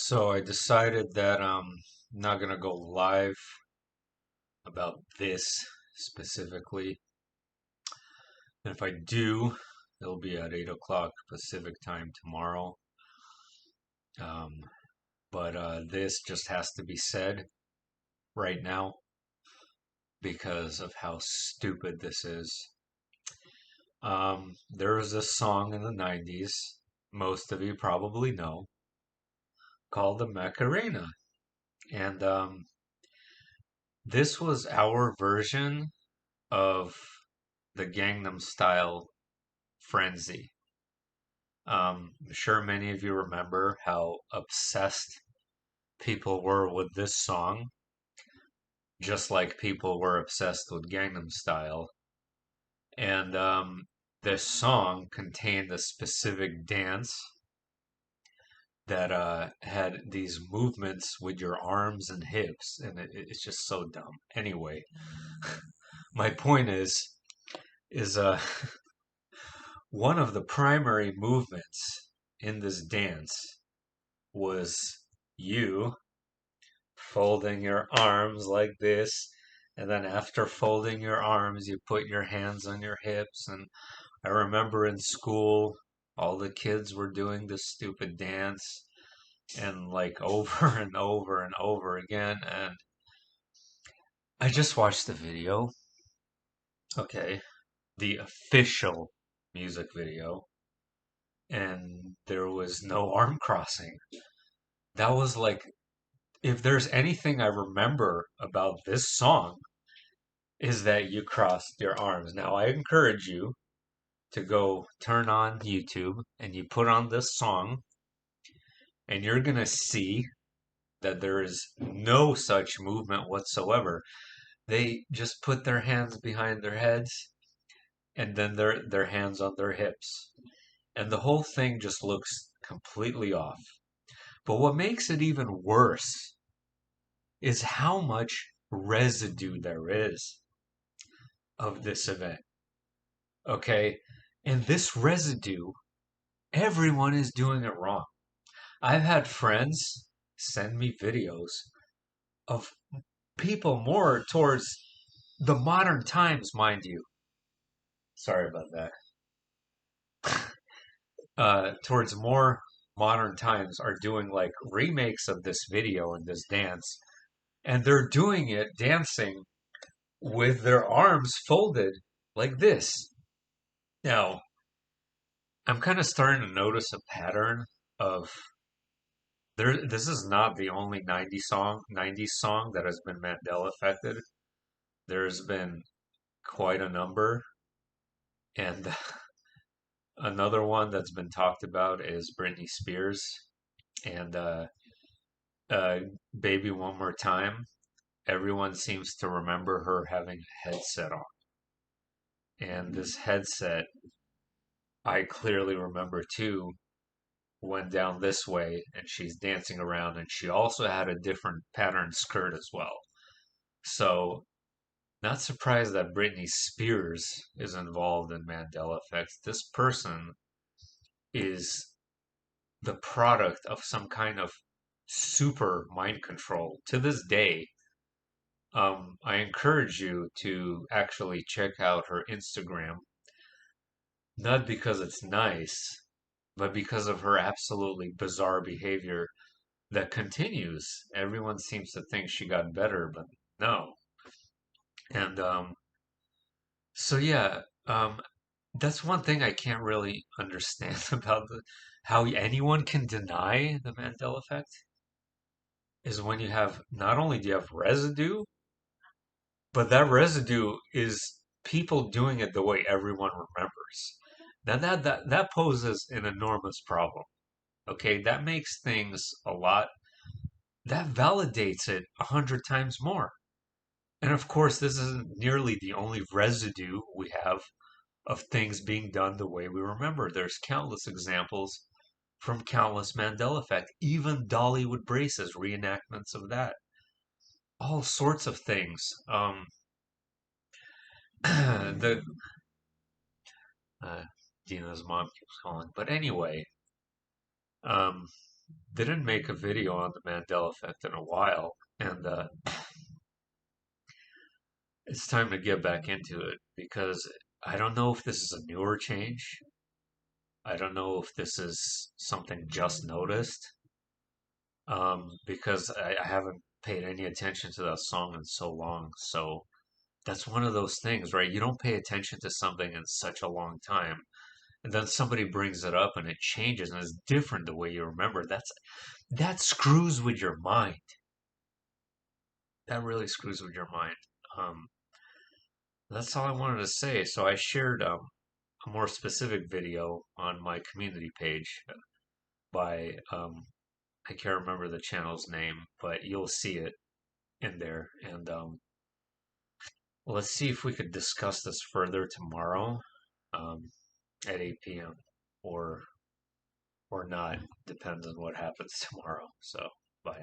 So I decided that I'm not gonna go live about this specifically. And if I do, it'll be at 8 o'clock Pacific time tomorrow. Um, but this just has to be said right now because of how stupid this is. There was this song in the 90's, most of you probably know, called the Macarena. And this was our version of the Gangnam Style frenzy. I'm sure many of you remember how obsessed people were with this song, just like people were obsessed with Gangnam Style. And this song contained a specific dance that had these movements with your arms and hips, and it's just so dumb. Anyway, my point is one of the primary movements in this dance was you folding your arms like this, and then after folding your arms, you put your hands on your hips. And I remember in school, all the kids were doing this stupid dance, and like over and over and over again. And I just watched the video, okay, the official music video, and there was no arm crossing. That was like, if there's anything I remember about this song, is that you crossed your arms. Now, I encourage you to go turn on YouTube and you put on this song, and you're going to see that there is no such movement whatsoever. They just put their hands behind their heads and then their hands on their hips. And the whole thing just looks completely off. But what makes it even worse is how much residue there is of this event. Okay? And this residue, everyone is doing it wrong. I've had friends send me videos of people more towards the modern times, mind you. Sorry about that. Towards more modern times are doing like remakes of this video and this dance, and they're doing it dancing with their arms folded like this. Now, I'm kind of starting to notice a pattern of there. This is not the only 90s song that has been Mandela affected. There's been quite a number, and another one that's been talked about is Britney Spears and uh, "Baby One More Time." Everyone seems to remember her having a headset on, and this headset I clearly remember too went down this way, and she's dancing around, and she also had a different pattern skirt as well. So, not surprised that Britney Spears is involved in Mandela effects. This person is the product of some kind of super mind control. To this day, I encourage you to actually check out her Instagram, not because it's nice, but because of her absolutely bizarre behavior that continues. Everyone seems to think she got better, but no. And so yeah, that's one thing I can't really understand about how anyone can deny the Mandela effect is when you have not only do you have residue, but that residue is people doing it the way everyone remembers. Now that poses an enormous problem. Okay, that makes things a lot that validates it 100 times more. And of course, this isn't nearly the only residue we have of things being done the way we remember. There's countless examples from countless Mandela effect, even Dollywood braces, reenactments of that, all sorts of things. The uh, Dina's mom keeps calling, but anyway, um, didn't make a video on the Mandela effect in a while, and it's time to get back into it because I don't know if this is a newer change. I don't know if this is something just noticed, because I haven't paid any attention to that song in so long. So that's one of those things, right? You don't pay attention to something in such a long time, and then somebody brings it up and it changes and it's different the way you remember. That screws with your mind. That really screws with your mind. Um, that's all I wanted to say. So I shared a more specific video on my community page by I can't remember the channel's name, but you'll see it in there. And let's see if we could discuss this further tomorrow um, at 8 p.m. or not. Depends on what happens tomorrow. So bye.